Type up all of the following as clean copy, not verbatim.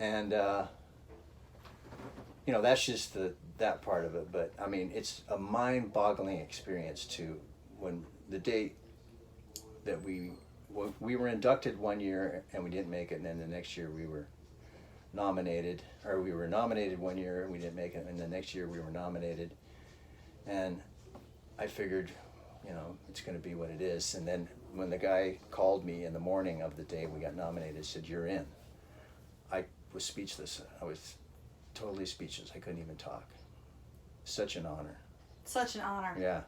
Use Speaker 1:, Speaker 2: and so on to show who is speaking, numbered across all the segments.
Speaker 1: And you know, that's just that part of it. But I mean, it's a mind-boggling experience to when the day that we were inducted one year and we didn't make it, and then the next year we were nominated, or we were nominated one year and we didn't make it, and the next year we were nominated. And I figured, you know, it's going to be what it is. And then when the guy called me in the morning of the day we got nominated, said, "You're in," I was speechless. I was totally speechless. I couldn't even talk. Such an honor.
Speaker 2: Such an honor.
Speaker 1: Yeah.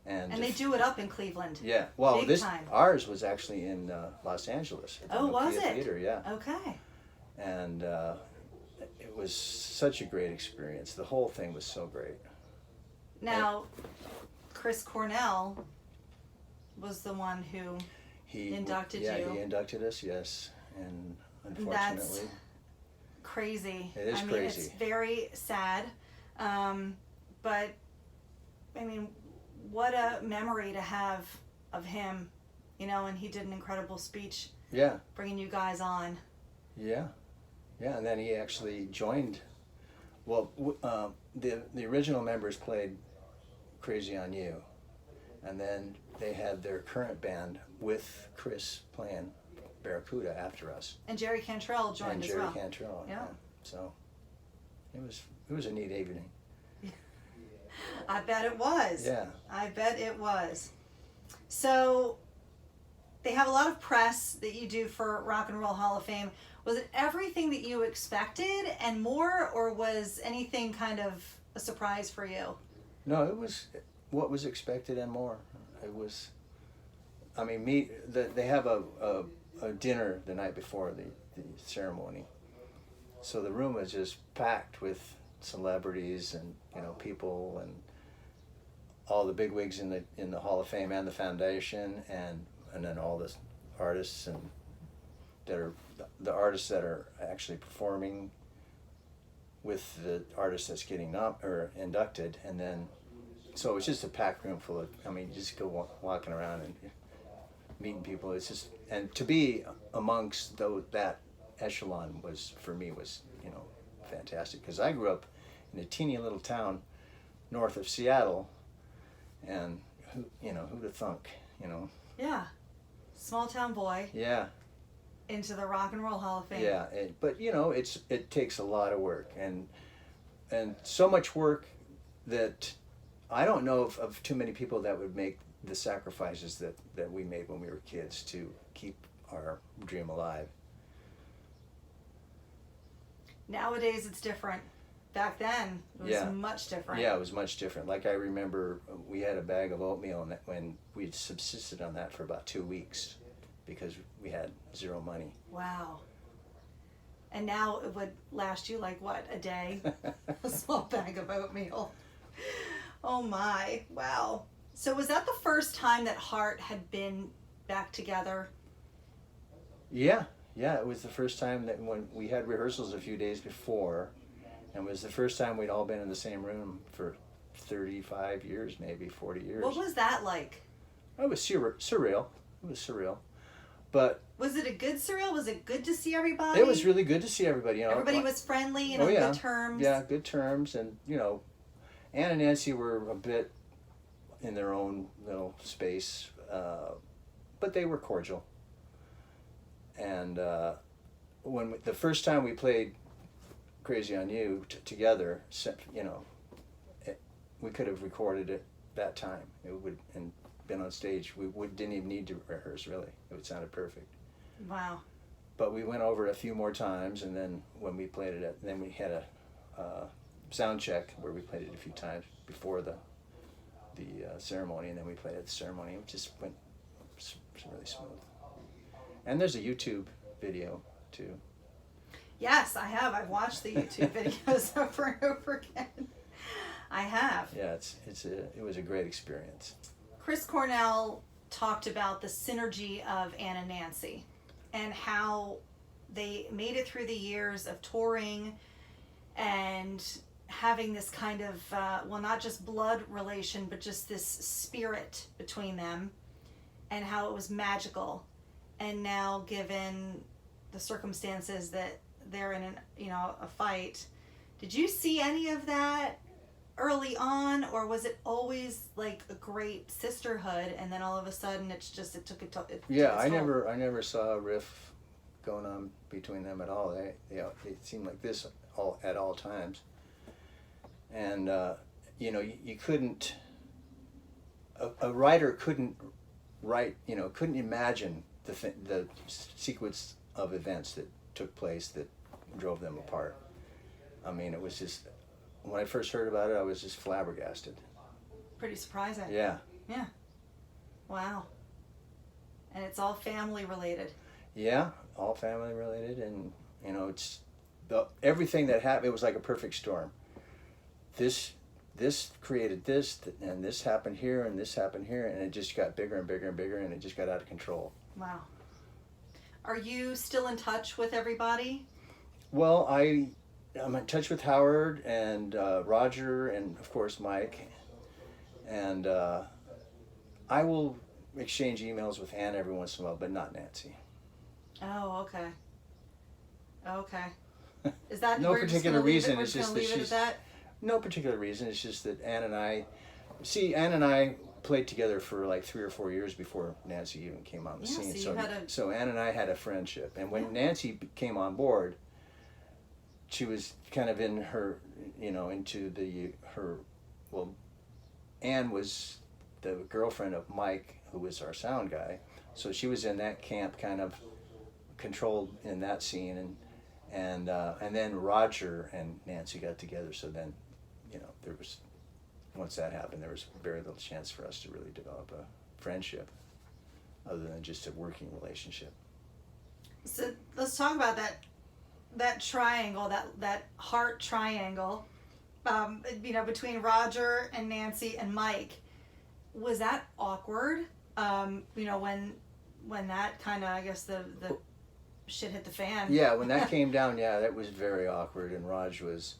Speaker 1: And
Speaker 2: they do it up in Cleveland.
Speaker 1: Yeah. Well,
Speaker 2: Big time.
Speaker 1: Ours was actually in Los Angeles. At the
Speaker 2: Oh, was
Speaker 1: Nokia
Speaker 2: it?
Speaker 1: Theater, yeah.
Speaker 2: Okay.
Speaker 1: And it was such a great experience. The whole thing was so great.
Speaker 2: Now, Chris Cornell was the one who inducted you.
Speaker 1: Yeah, he inducted us, yes. And unfortunately...
Speaker 2: That's crazy.
Speaker 1: It is
Speaker 2: crazy.
Speaker 1: crazy.
Speaker 2: It's very sad. But, I mean, what a memory to have of him, you know, and he did an incredible speech.
Speaker 1: Yeah.
Speaker 2: Bringing you guys on.
Speaker 1: Yeah. Yeah, and then he actually joined. Well, the original members played Crazy on You, and then they had their current band with Chris playing Barracuda after us.
Speaker 2: And Jerry Cantrell joined as well.
Speaker 1: And Jerry Cantrell, yeah. So it was a neat evening.
Speaker 2: I bet it was.
Speaker 1: Yeah.
Speaker 2: I bet it was. So they have a lot of press that you do for Rock and Roll Hall of Fame. Was it everything that you expected and more, or was anything kind of a surprise for you?
Speaker 1: No, it was what was expected and more. It was, I mean, they have a dinner the night before the ceremony. So the room was just packed with celebrities and, you know, people and all the bigwigs in the Hall of Fame and the foundation, and then all the artists and that are the artists that are actually performing with the artist that's getting inducted. And then so it's just a packed room full of, I mean, just go walking around and meeting people. It's just, and to be amongst that echelon was, for me, was, you know, fantastic, because I grew up in a teeny little town north of Seattle, and who'd have thunk, you know?
Speaker 2: Yeah, small town boy.
Speaker 1: Yeah.
Speaker 2: Into the Rock and Roll Hall of Fame.
Speaker 1: Yeah, but you know, it takes a lot of work, and so much work that I don't know of too many people that would make the sacrifices that we made when we were kids to keep our dream alive.
Speaker 2: Nowadays it's different. Back then it was much different.
Speaker 1: Yeah, it was much different. Like I remember we had a bag of oatmeal when we subsisted on that for about 2 weeks because we had zero money.
Speaker 2: Wow. And now it would last you like what, a day? A small bag of oatmeal. Oh my, wow. So was that the first time that Heart had been back together?
Speaker 1: Yeah, it was the first time that when we had rehearsals a few days before, and it was the first time we'd all been in the same room for 35 years, maybe 40 years.
Speaker 2: What was that like?
Speaker 1: It was surreal. It was surreal. But
Speaker 2: was it a good surreal? Was it good to see everybody?
Speaker 1: It was really good to see everybody. You know,
Speaker 2: everybody was friendly and on good terms.
Speaker 1: Yeah, good terms, and you know, Ann and Nancy were a bit in their own little space, but they were cordial. And when the first time we played "Crazy on You" together, you know, we could have recorded it that time. It would and been on stage. We didn't even need to rehearse, really. It sounded perfect.
Speaker 2: Wow.
Speaker 1: But we went over it a few more times, and then when we played it, then we had a sound check where we played it a few times before the ceremony, and then we played it at the ceremony. It just went really smooth. And there's a YouTube video too.
Speaker 2: Yes, I have. I've watched the YouTube videos over and over again. I have.
Speaker 1: Yeah, it was a great experience.
Speaker 2: Chris Cornell talked about the synergy of Ann and Nancy and how they made it through the years of touring and having this kind of, not just blood relation, but just this spirit between them, and how it was magical. And now, given the circumstances that they're in a fight. Did you see any of that early on, or was it always like a great sisterhood, and then all of a sudden it took it
Speaker 1: I never saw a riff going on between them at all. They seemed like this at all times, and you couldn't, a writer couldn't write, couldn't imagine the sequence of events that took place that drove them apart. I mean, it was just, when I first heard about it, I was just flabbergasted.
Speaker 2: Pretty surprising.
Speaker 1: Yeah.
Speaker 2: Yeah. Wow. And it's all family related.
Speaker 1: Yeah, all family related, and it's everything that happened. It was like a perfect storm. This created this, and this happened here, and this happened here, and it just got bigger and bigger and bigger, and it just got out of control.
Speaker 2: Wow. Are you still in touch with everybody?
Speaker 1: Well, I'm in touch with Howard and Roger and, of course, Mike. And I will exchange emails with Ann every once in a while, but not Nancy.
Speaker 2: Oh, okay. Okay. Is that
Speaker 1: no particular reason?
Speaker 2: It's just that she's...
Speaker 1: No particular reason. It's just that Ann and I played together for like 3 or 4 years before Nancy even came on the scene. So Ann and I had a friendship. And when Nancy came on board, she was kind of in her, Ann was the girlfriend of Mike, who was our sound guy. So she was in that camp, kind of controlled in that scene, and then Roger and Nancy got together. So then, there was, once that happened, there was very little chance for us to really develop a friendship, other than just a working relationship.
Speaker 2: So let's talk about that triangle, that heart triangle, between Roger and Nancy and Mike. Was that awkward? When that kind of, I guess the shit hit the fan.
Speaker 1: Yeah, when that came down, that was very awkward. And Raj was,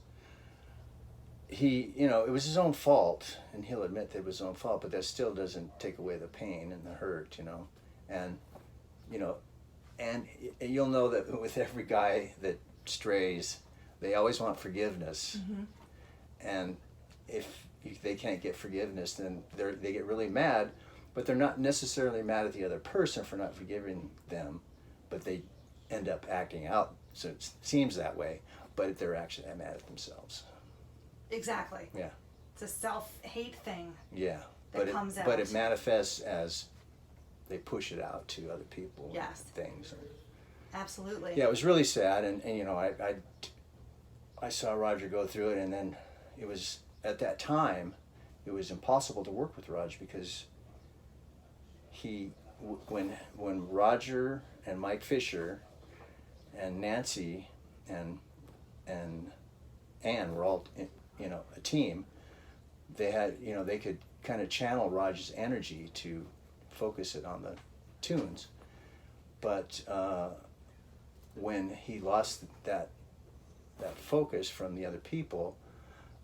Speaker 1: it was his own fault, and he'll admit that it was his own fault, but that still doesn't take away the pain and the hurt, and you'll know that with every guy that strays, they always want forgiveness. Mm-hmm. And if they can't get forgiveness, then they get really mad, but they're not necessarily mad at the other person for not forgiving them, but they end up acting out, so it seems that way, but they're actually mad at themselves.
Speaker 2: Exactly.
Speaker 1: Yeah.
Speaker 2: It's a self-hate thing.
Speaker 1: Yeah.
Speaker 2: Comes out.
Speaker 1: But it manifests as they push it out to other people.
Speaker 2: Yes.
Speaker 1: And things.
Speaker 2: Absolutely.
Speaker 1: Yeah, it was really sad, and I saw Roger go through it, and then it was, at that time, it was impossible to work with Roger, because when Roger and Mike Fisher and Nancy and Ann were all, a team, they had, they could kind of channel Roger's energy to focus it on the tunes. But when he lost that focus from the other people,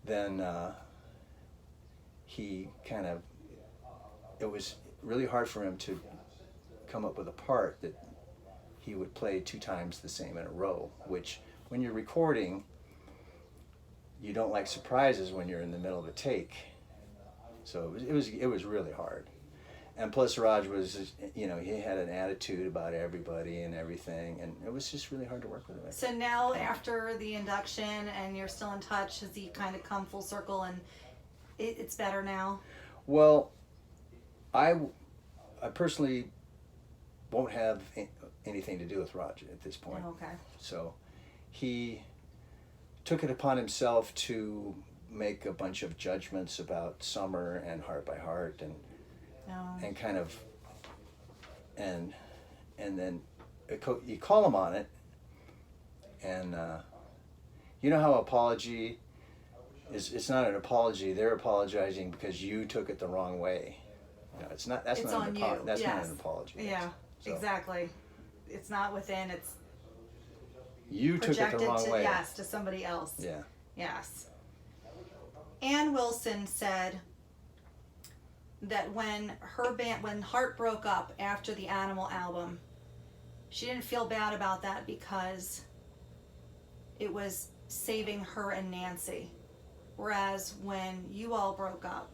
Speaker 1: then he kind of, it was really hard for him to come up with a part that he would play 2 times the same in a row, which when you're recording, you don't like surprises when you're in the middle of a take. So it was really hard. And plus Raj was, he had an attitude about everybody and everything, and it was just really hard to work with him.
Speaker 2: So now after the induction and you're still in touch, has he kind of come full circle and it's better now?
Speaker 1: Well, I personally won't have anything to do with Roger at this point.
Speaker 2: Oh, okay.
Speaker 1: So he took it upon himself to make a bunch of judgments about Summer and Heart by Heart, and kind of, and then you call him on it, and you know how apology is, it's not an apology, they're apologizing because you took it the wrong way. It's not an apology.
Speaker 2: Yeah, so. Exactly. It's not within, it's
Speaker 1: you took it the wrong way.
Speaker 2: Yes, to somebody else.
Speaker 1: Yeah.
Speaker 2: Yes. Ann Wilson said that when Heart broke up after the Animal album, she didn't feel bad about that because it was saving her and Nancy. Whereas when you all broke up,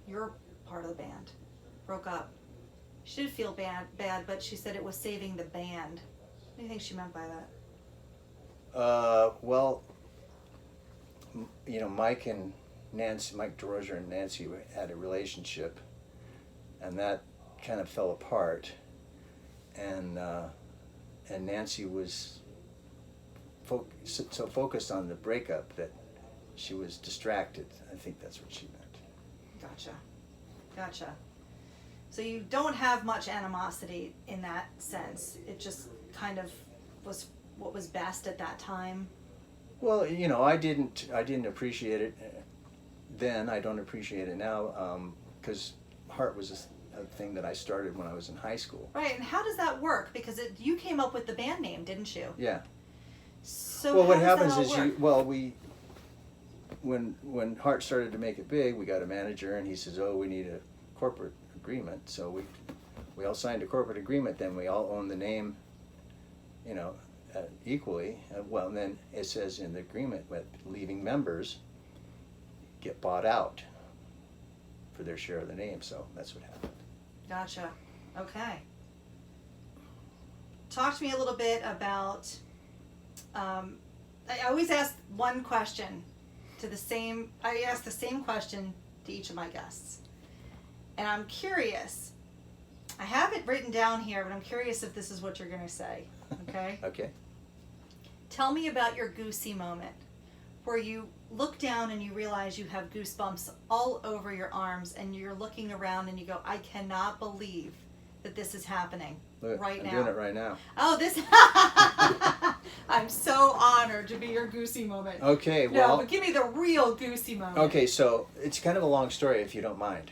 Speaker 2: your part of the band broke up, she did feel bad, but she said it was saving the band. What do you think she meant by that?
Speaker 1: Well, Mike Derosier and Nancy had a relationship, and that kind of fell apart, and Nancy was so focused on the breakup that she was distracted. I think that's what she meant.
Speaker 2: Gotcha. So you don't have much animosity in that sense. It just kind of was what was best at that time.
Speaker 1: Well, I didn't appreciate it then. I don't appreciate it now, because Heart was a thing that I started when I was in high school.
Speaker 2: Right, and how does that work? Because you came up with the band name, didn't you?
Speaker 1: Yeah.
Speaker 2: So
Speaker 1: well,
Speaker 2: how
Speaker 1: what
Speaker 2: does
Speaker 1: happens
Speaker 2: that all
Speaker 1: is
Speaker 2: work?
Speaker 1: when Heart started to make it big, we got a manager, and he says, "Oh, we need a corporate agreement." So we all signed a corporate agreement. Then we all own the name, equally. Well, and then it says in the agreement that leaving members get bought out for their share of the name. So that's what happened.
Speaker 2: Gotcha. Okay. Talk to me a little bit about. I always ask one question I ask the same question to each of my guests, and I'm curious. I have it written down here, but I'm curious if this is what you're going to say. Okay.
Speaker 1: Okay.
Speaker 2: Tell me about your goosey moment, where you look down and you realize you have goosebumps all over your arms, and you're looking around and you go, "I cannot believe that this is happening
Speaker 1: Look,
Speaker 2: right now."
Speaker 1: I'm doing it right now.
Speaker 2: Oh, this! I'm so honored to be your goosey moment.
Speaker 1: Okay,
Speaker 2: No,
Speaker 1: well.
Speaker 2: but give me the real goosey moment.
Speaker 1: Okay, so it's kind of a long story, if you don't mind.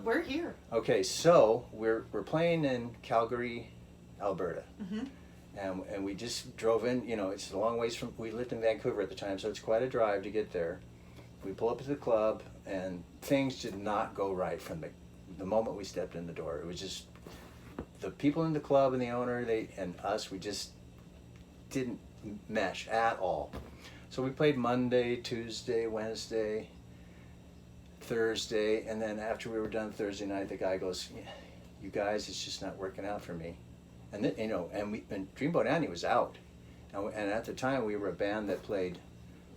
Speaker 2: We're here.
Speaker 1: Okay, so we're playing in Calgary, Alberta.
Speaker 2: Mm-hmm.
Speaker 1: And we just drove in, it's a long ways from, we lived in Vancouver at the time, so it's quite a drive to get there. We pull up to the club, and things did not go right from the moment we stepped in the door. It was just, the people in the club and the owner, and us, we just didn't mesh at all. So we played Monday, Tuesday, Wednesday, Thursday, and then after we were done Thursday night, the guy goes, "Yeah, you guys, it's just not working out for me." And then, and Dreamboat Annie was out, and at the time we were a band that played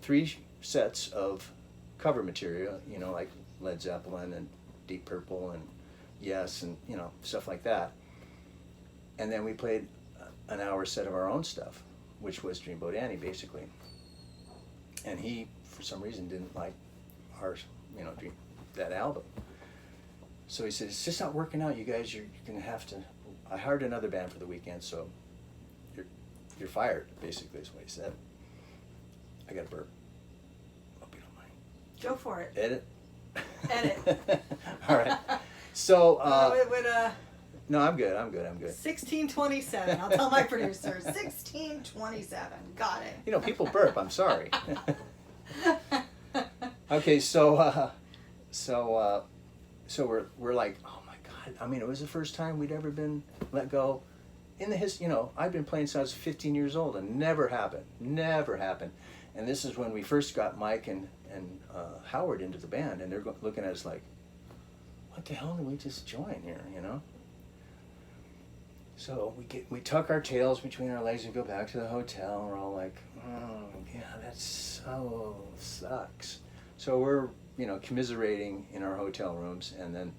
Speaker 1: 3 sets of cover material, like Led Zeppelin and Deep Purple and Yes, and stuff like that. And then we played an hour set of our own stuff, which was Dreamboat Annie basically. And he, for some reason, didn't like our, that album. So he said, "It's just not working out, you guys. You're gonna have to. I hired another band for the weekend, so you're fired." Basically, is what he said. I got a burp. Hope you don't mind.
Speaker 2: Go for it.
Speaker 1: Edit.
Speaker 2: Edit.
Speaker 1: All right. So. No, I'm good.
Speaker 2: 1627. I'll tell my producer. 1627. Got it.
Speaker 1: People burp. I'm sorry. Okay, so we're like, oh my God. I mean, it was the first time we'd ever been let go. In the I've been playing since I was 15 years old, and never happened. And this is when we first got Mike and Howard into the band, and they're looking at us like, what the hell did we just join here, So we tuck our tails between our legs and go back to the hotel, and we're all like, "Oh yeah, that so sucks." So we're commiserating in our hotel rooms, and then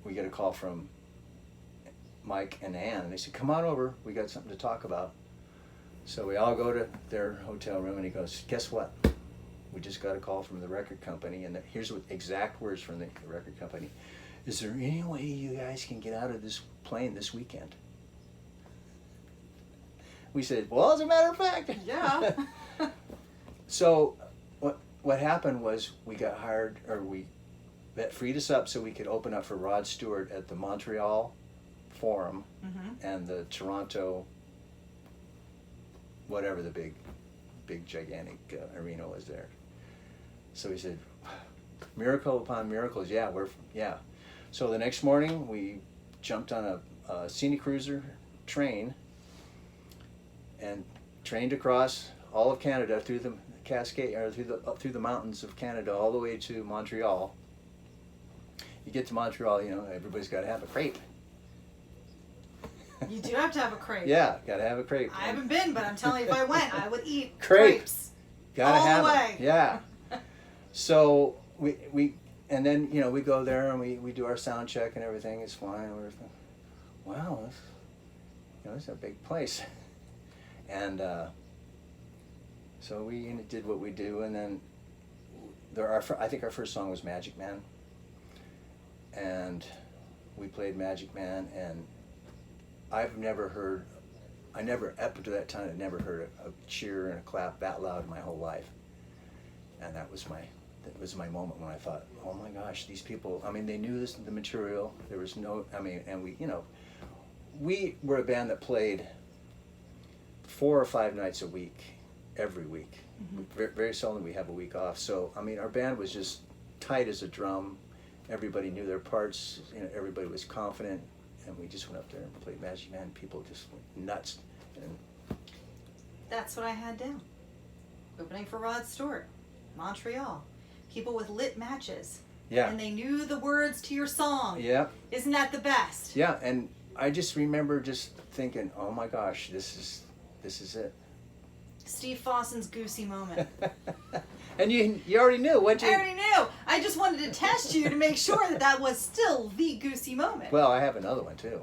Speaker 1: we get a call from Mike and Ann, and they said, "Come on over, we got something to talk about." So we all go to their hotel room, and he goes, "Guess what? We just got a call from the record company, and here's what exact words from the record company. Is there any way you guys can get out of this plane this weekend?" We said, "Well, as a matter of fact."
Speaker 2: Yeah.
Speaker 1: So what happened was we got hired, or that freed us up so we could open up for Rod Stewart at the Montreal Forum and the Toronto, whatever the big gigantic arena was there. So we said, miracle upon miracles, yeah. So the next morning we jumped on a Scenic Cruiser train and trained across all of Canada through the Cascade, or through the mountains of Canada, all the way to Montreal. You get to Montreal, you know, everybody's got to have a crepe.
Speaker 2: You do have to have a crepe.
Speaker 1: Yeah, got to have a crepe.
Speaker 2: I haven't been, but I'm telling you, if I went, I would eat
Speaker 1: Crepe.
Speaker 2: crepes.
Speaker 1: Gotta
Speaker 2: all
Speaker 1: have
Speaker 2: the
Speaker 1: it.
Speaker 2: way.
Speaker 1: Yeah. So we and then, you know, we go there and we do our sound check and everything is fine. We're thinking, wow, this, you know, this is a big place. And so we did what we do, and then I think our first song was Magic Man, and we played Magic Man, and I never up to that time, I'd never heard a cheer and a clap that loud in my whole life. And that was my moment when I thought, oh my gosh, these people, I mean, they knew the material. There was no, I mean, and we, you know, we were a band that played 4 or 5 nights a week, every week.
Speaker 2: Mm-hmm.
Speaker 1: Very, very seldom we have a week off. So, I mean, our band was just tight as a drum. Everybody knew their parts, you know, everybody was confident. And we just went up there and played Magic Man. People just went nuts. And
Speaker 2: that's what I had down. Opening for Rod Stewart, Montreal. People with lit matches.
Speaker 1: yeah.
Speaker 2: And they knew the words to your song.
Speaker 1: Yeah.
Speaker 2: Isn't that the best?
Speaker 1: Yeah, and I just remember just thinking, oh my gosh, this is it.
Speaker 2: Steve Fossen's goosey moment.
Speaker 1: And you already knew, what you?
Speaker 2: I already knew. I just wanted to test you to make sure that was still the goosey moment.
Speaker 1: Well, I have another one too.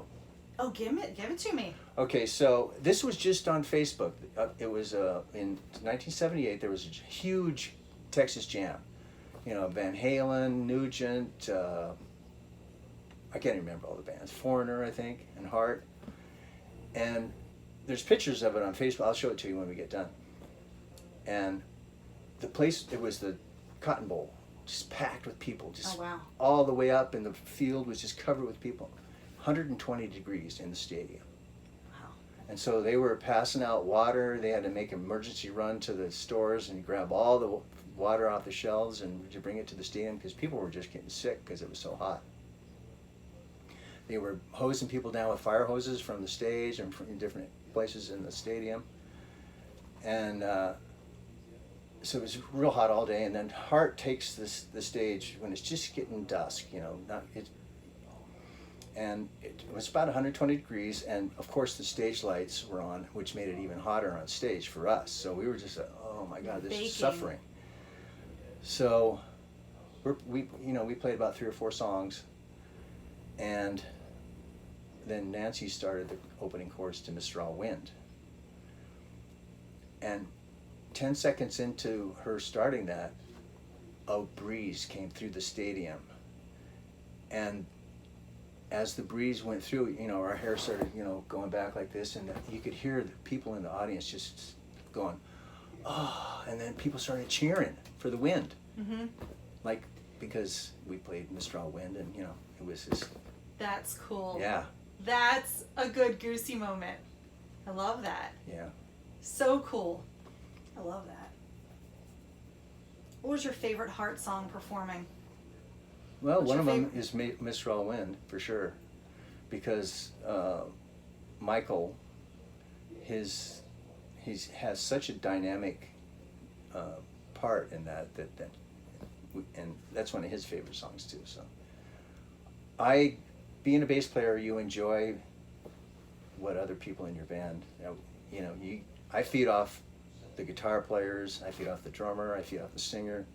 Speaker 2: Oh, give it to me.
Speaker 1: Okay, so this was just on Facebook. It was in 1978. There was a huge Texas Jam. You know, Van Halen, Nugent. I can't remember all the bands. Foreigner, I think, and Heart. And there's pictures of it on Facebook. I'll show it to you when we get done. And the place, it was the Cotton Bowl, just packed with people, just
Speaker 2: Oh, wow.
Speaker 1: all the way up, and the field was just covered with people. 120 degrees in the stadium.
Speaker 2: Wow.
Speaker 1: And so they were passing out water. They had to make an emergency run to the stores and grab all the water off the shelves and to bring it to the stadium because people were just getting sick because it was so hot. They were hosing people down with fire hoses from the stage and from different places in the stadium. And so it was real hot all day. And then Hart takes the stage when it's just getting dusk, you know, and it was about 120 degrees, and of course the stage lights were on, which made it even hotter on stage for us. So we were just, oh my God, this is suffering. So we played about 3 or 4 songs, and then Nancy started the opening chorus to Mistral Wind. And 10 seconds into her starting that, a breeze came through the stadium, and as the breeze went through, you know, our hair started, you know, going back like this, and you could hear the people in the audience just going, oh, and then people started cheering for the wind.
Speaker 2: Mm-hmm.
Speaker 1: Like, because we played Mistral Wind, and, you know, it was just...
Speaker 2: That's cool.
Speaker 1: Yeah.
Speaker 2: That's a good goosey moment. I love that.
Speaker 1: Yeah.
Speaker 2: So cool. I love that. What was your favorite Heart song performing?
Speaker 1: Well,
Speaker 2: What's
Speaker 1: one
Speaker 2: your
Speaker 1: of them is Mistral Wind, for sure, because Michael, he has such a dynamic part in and that's one of his favorite songs too. So, being a bass player, you enjoy what other people in your band, you know, I feed off the guitar players, I feed off the drummer, I feed off the singer.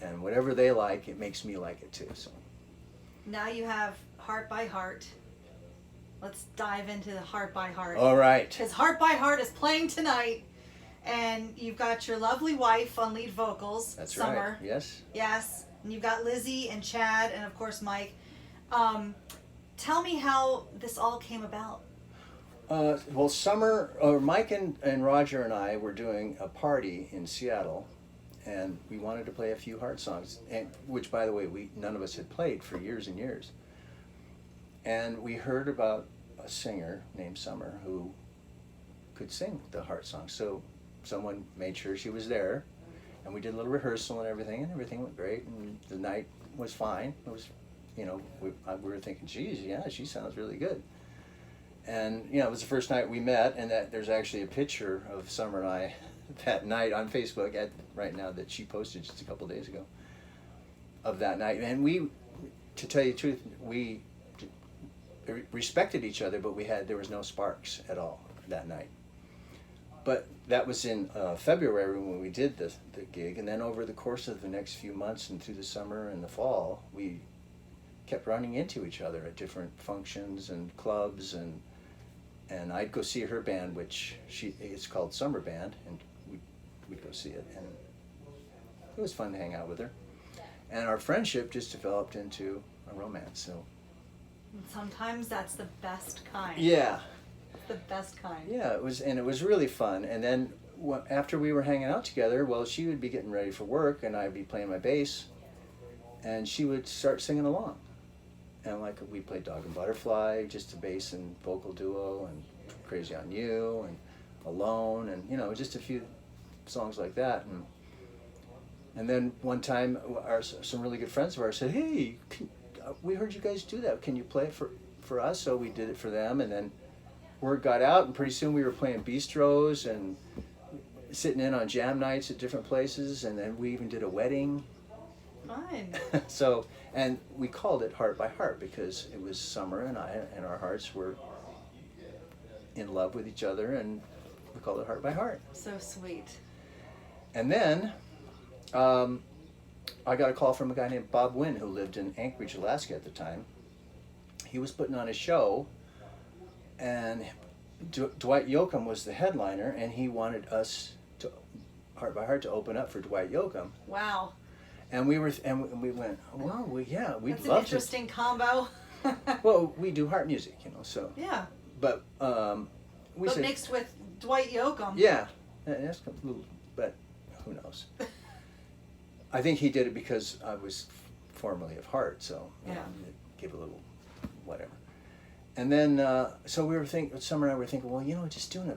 Speaker 1: And whatever they like, it makes me like it too. So
Speaker 2: Now you have Heart by Heart. Let's dive into the Heart by Heart.
Speaker 1: all right.
Speaker 2: Because Heart by Heart is playing tonight, and you've got your lovely wife on lead vocals,
Speaker 1: That's
Speaker 2: Summer.
Speaker 1: right. Yes.
Speaker 2: Yes, and you've got Lizzie and Chad, and of course Mike. Tell me how this all came about.
Speaker 1: Well, Mike and Roger and I were doing a party in Seattle, and we wanted to play a few Heart songs, which, by the way, none of us had played for years and years. And we heard about a singer named Summer who could sing the Heart songs. So someone made sure she was there, and we did a little rehearsal and everything went great, and the night was fine. It was, you know, we were thinking, geez, yeah, she sounds really good. And it was the first night we met, and that there's actually a picture of Summer and I that night on Facebook right now that she posted just a couple days ago of that night. And we, to tell you the truth, we respected each other, but there was no sparks at all that night. But that was in February when we did the gig, and then over the course of the next few months and through the summer and the fall, we kept running into each other at different functions and clubs, and I'd go see her band, which it's called Summer Band, and we'd go see it, and it was fun to hang out with her. And our friendship just developed into a romance. So
Speaker 2: sometimes that's the best kind.
Speaker 1: Yeah.
Speaker 2: The best kind.
Speaker 1: Yeah, it was really fun. And then after we were hanging out together, well, she would be getting ready for work, and I'd be playing my bass, and she would start singing along. And like we played Dog and Butterfly, just a bass and vocal duo, and Crazy on You, and Alone, and just a few songs like that. And then one time, some really good friends of ours said, "Hey, we heard you guys do that. Can you play it for us?" So we did it for them, and then word got out, and pretty soon we were playing bistros and sitting in on jam nights at different places, and then we even did a wedding.
Speaker 2: Fun.
Speaker 1: So, and we called it Heart by Heart because it was Summer and I, and our hearts were in love with each other, and we called it Heart by Heart.
Speaker 2: So sweet.
Speaker 1: And then I got a call from a guy named Bob Wynn who lived in Anchorage, Alaska at the time. He was putting on a show, and Dwight Yoakam was the headliner, and he wanted us to Heart by Heart to open up for Dwight Yoakam.
Speaker 2: Wow.
Speaker 1: And we went, well, we'd
Speaker 2: That's
Speaker 1: love
Speaker 2: an interesting combo.
Speaker 1: Well, we do heart music, so.
Speaker 2: Yeah.
Speaker 1: But we said,
Speaker 2: mixed with Dwight Yoakam.
Speaker 1: Yeah, that's a little, but who knows? I think he did it because I was formerly of Heart, so give a little whatever. And then so we were thinking, Summer and I were thinking, well, just doing a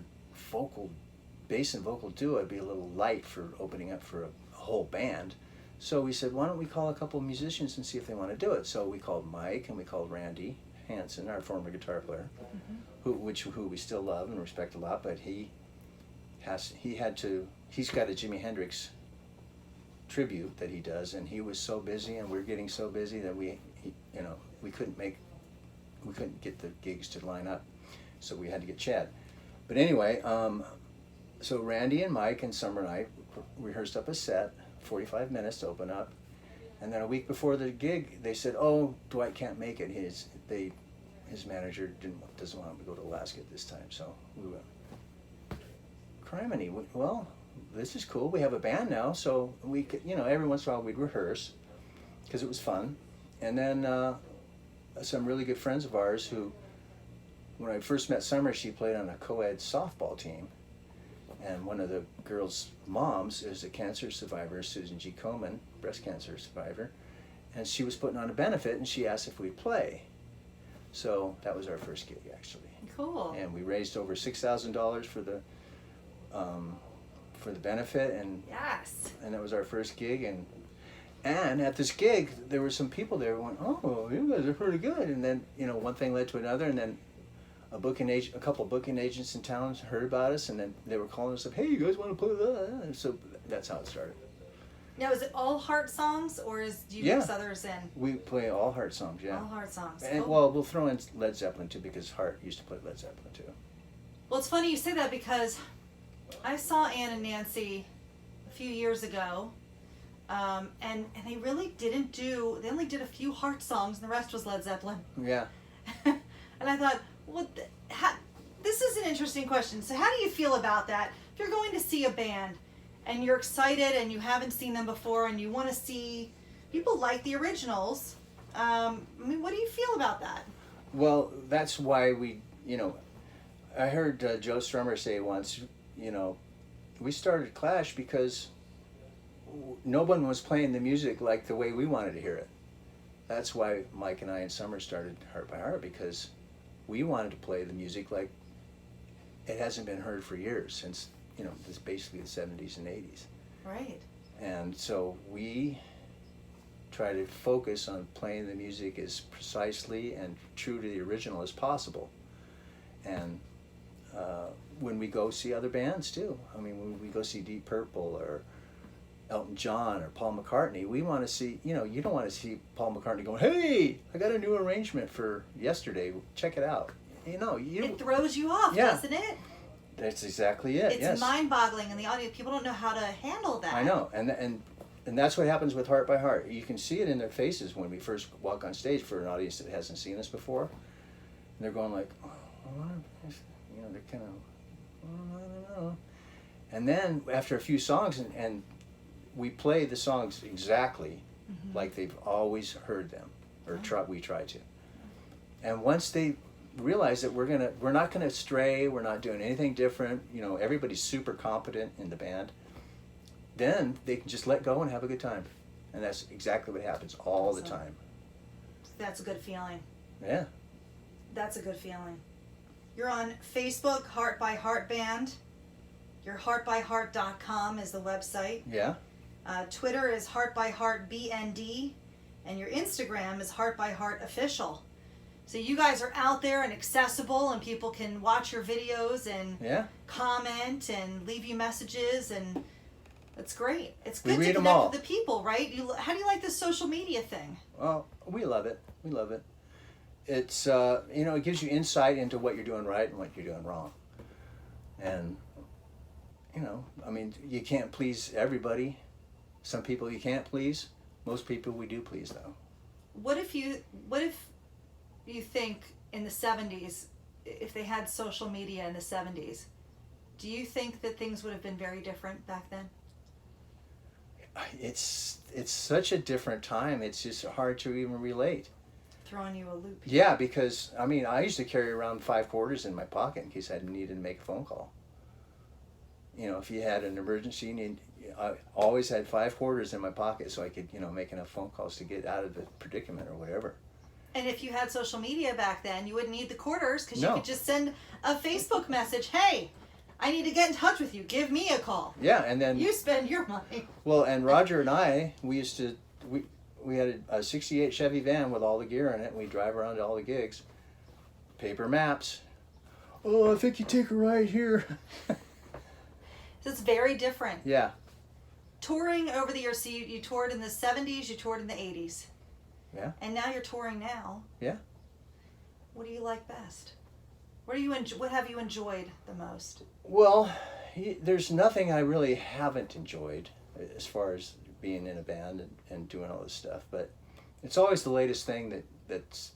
Speaker 1: bass and vocal duo would be a little light for opening up for a whole band. So we said, why don't we call a couple of musicians and see if they want to do it? So we called Mike, and we called Randy Hansen, our former guitar player, who we still love and respect a lot, but he's got a Jimi Hendrix tribute that he does, and he was so busy, and we're getting so busy that we couldn't get the gigs to line up, so we had to get Chad. But anyway, so Randy and Mike and Summer and I rehearsed up a set, 45 minutes to open up, and then a week before the gig, they said, "Oh, Dwight can't make it. His manager doesn't want him to go to Alaska at this time." So we went, "Criminy, well, this is cool. We have a band now, so we could, every once in a while we'd rehearse because it was fun." And then some really good friends of ours who, when I first met Summer, she played on a co-ed softball team. And one of the girls' moms is a cancer survivor, Susan G. Komen, breast cancer survivor. And she was putting on a benefit, and she asked if we'd play. So that was our first gig, actually.
Speaker 2: Cool.
Speaker 1: And we raised over $6,000 for the benefit, and
Speaker 2: yes.
Speaker 1: And that was our first gig. And at this gig, there were some people there who went, "Oh, you guys are pretty good." And then one thing led to another, and then a couple of booking agents in town heard about us, and then they were calling us up, "Hey, you guys want to play that?" And so that's how it started.
Speaker 2: Now, is it all Heart songs, or do you mix others in?
Speaker 1: We play all Heart songs, yeah.
Speaker 2: All Heart songs.
Speaker 1: And
Speaker 2: cool.
Speaker 1: well, we'll throw in Led Zeppelin too, because Heart used to play Led Zeppelin too.
Speaker 2: Well, it's funny you say that because I saw Ann and Nancy a few years ago, and they really didn't they only did a few Heart songs, and the rest was Led Zeppelin.
Speaker 1: Yeah.
Speaker 2: And I thought, this is an interesting question. So how do you feel about that? If you're going to see a band and you're excited and you haven't seen them before and you want to see people like the originals, what do you feel about that?
Speaker 1: Well, that's why I heard Joe Strummer say once, we started Clash because no one was playing the music like the way we wanted to hear it. That's why Mike and I and Summer started Heart by Heart, because we wanted to play the music like it hasn't been heard for years, since this basically the 70s and 80s.
Speaker 2: Right.
Speaker 1: And so we try to focus on playing the music as precisely and true to the original as possible. And when we go see other bands too, I mean, when we go see Deep Purple or Elton John or Paul McCartney, we want to see, you don't want to see Paul McCartney going, hey, I got a new arrangement for yesterday, check it out.
Speaker 2: It throws you off,
Speaker 1: Yeah.
Speaker 2: doesn't it?
Speaker 1: That's exactly it.
Speaker 2: It's
Speaker 1: yes.
Speaker 2: mind-boggling in the audience. People don't know how to handle that.
Speaker 1: I know, and that's what happens with Heart by Heart. You can see it in their faces when we first walk on stage for an audience that hasn't seen us before, and they're going like, they're kind of, I don't know. And then after a few songs, and we play the songs exactly like they've always heard them, or we try to. And once they realize that we're not gonna stray, we're not doing anything different, everybody's super competent in the band, then they can just let go and have a good time. And that's exactly what happens all the time.
Speaker 2: That's a good feeling.
Speaker 1: Yeah.
Speaker 2: That's a good feeling. You're on Facebook, Heart by Heart Band. Your heartbyheart.com is the website.
Speaker 1: Yeah.
Speaker 2: Twitter is Heart by Heart BND, and your Instagram is Heart by Heart Official. So you guys are out there and accessible, and people can watch your videos and comment and leave you messages, and it's great. It's good to connect with the people, right? How do you like this social media thing?
Speaker 1: Well, we love it. We love it. It's it gives you insight into what you're doing right and what you're doing wrong, and I mean, you can't please everybody. Some people you can't please. Most people we do please, though. What if you
Speaker 2: think in the 70s, if they had social media in the 70s, do you think that things would have been very different back then?
Speaker 1: It's such a different time. It's just hard to even relate.
Speaker 2: Throwing you a loop.
Speaker 1: Yeah, because I mean, I used to carry around 5 quarters in my pocket in case I needed to make a phone call. If you had an emergency, I always had 5 quarters in my pocket so I could, make enough phone calls to get out of the predicament or whatever.
Speaker 2: And if you had social media back then, you wouldn't need the quarters because you could just send a Facebook message, hey, I need to get in touch with you. Give me a call.
Speaker 1: Yeah, and then...
Speaker 2: You spend your money.
Speaker 1: Well, and Roger and I, we had a 68 Chevy van with all the gear in it, and we'd drive around to all the gigs. Paper maps. Oh, I think you take a ride here.
Speaker 2: So it's very different.
Speaker 1: Yeah.
Speaker 2: Touring over the years, so you toured in the 70s, you toured in the 80s.
Speaker 1: Yeah.
Speaker 2: And now you're touring now.
Speaker 1: Yeah.
Speaker 2: What do you like best? What have you enjoyed the most?
Speaker 1: Well, there's nothing I really haven't enjoyed as far as being in a band and doing all this stuff, but it's always the latest thing that's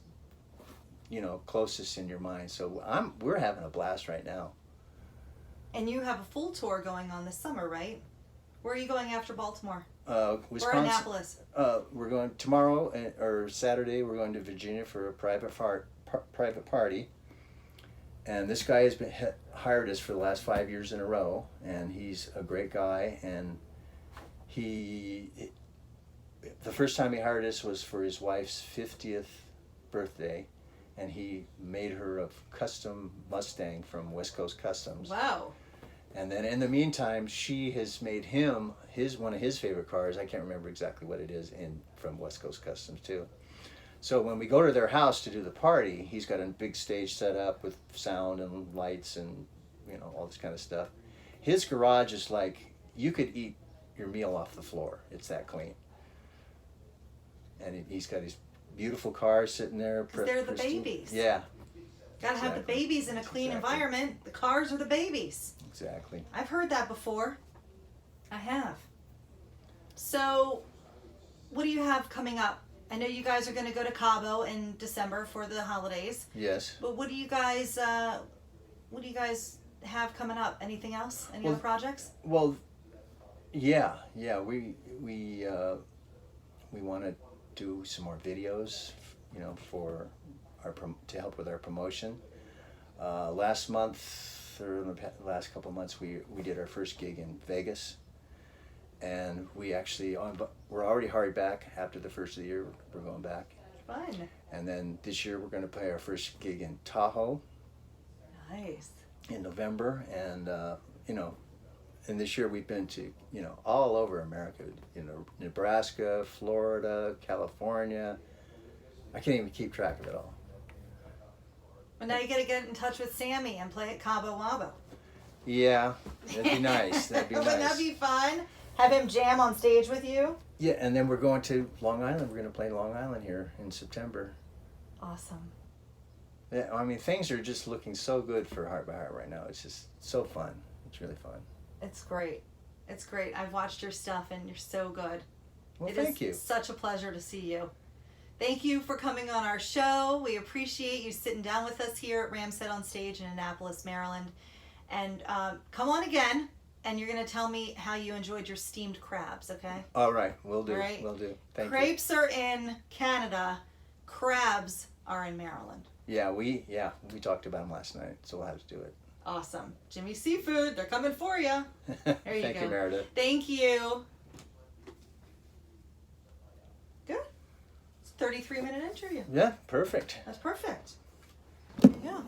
Speaker 1: closest in your mind. So we're having a blast right now. And
Speaker 2: you have a full tour going on this summer, right? Where are you going after Baltimore?
Speaker 1: Wisconsin.
Speaker 2: Or Annapolis?
Speaker 1: We're going tomorrow or Saturday. We're going to Virginia for a private party. And this guy has been hired us for the last 5 years in a row, and he's a great guy. And the first time he hired us was for his wife's 50th birthday, and he made her a custom Mustang from West Coast Customs.
Speaker 2: Wow.
Speaker 1: And then in the meantime, she has made him one of his favorite cars. I can't remember exactly what it is from West Coast Customs too. So when we go to their house to do the party, he's got a big stage set up with sound and lights and all this kind of stuff. His garage is like you could eat your meal off the floor. It's that clean. And he's got his beautiful cars sitting there.
Speaker 2: Because they're the babies.
Speaker 1: Yeah.
Speaker 2: Gotta have the babies in a clean environment. The cars are the babies.
Speaker 1: Exactly.
Speaker 2: I've heard that before. I have. So, what do you have coming up? I know you guys are going to go to Cabo in December for the holidays.
Speaker 1: Yes.
Speaker 2: But what do you guys have coming up? Anything else? Any other projects?
Speaker 1: Well, yeah. We want to do some more videos, for to help with our promotion. Last month, or in the last couple of months, we did our first gig in Vegas, and we're already hard back after the first of the year. We're going back.
Speaker 2: Fun.
Speaker 1: And then this year we're going to play our first gig in Tahoe.
Speaker 2: Nice.
Speaker 1: In November, and and this year we've been to all over America. Nebraska, Florida, California. I can't even keep track of it all.
Speaker 2: Well, now you got to get in touch with Sammy and play at Cabo Wabo.
Speaker 1: Yeah, that'd be nice. That'd be nice.
Speaker 2: Wouldn't that be fun? Have him jam on stage with you?
Speaker 1: Yeah, and then we're going to Long Island. We're going to play Long Island here in September.
Speaker 2: Awesome.
Speaker 1: Yeah, I mean, things are just looking so good for Heart by Heart right now. It's just so fun. It's really fun.
Speaker 2: It's great. It's great. I've watched your stuff and you're so good.
Speaker 1: Well,
Speaker 2: It
Speaker 1: thank
Speaker 2: is
Speaker 1: you.
Speaker 2: such a pleasure to see you. Thank you for coming on our show. We appreciate you sitting down with us here at Ramset on Stage in Annapolis, Maryland. And come on again, and you're going to tell me how you enjoyed your steamed crabs, okay?
Speaker 1: All right, we'll do.
Speaker 2: All right.
Speaker 1: We'll do. Thank you.
Speaker 2: Crepes are in Canada. Crabs are in Maryland.
Speaker 1: Yeah, we talked about them last night, so we'll have to do it.
Speaker 2: Awesome. Jimmy Seafood, they're coming for you. There you
Speaker 1: Thank
Speaker 2: go.
Speaker 1: you, Meredith.
Speaker 2: Thank you. Good. It's a 33-minute interview.
Speaker 1: Yeah, perfect.
Speaker 2: That's perfect. There you go.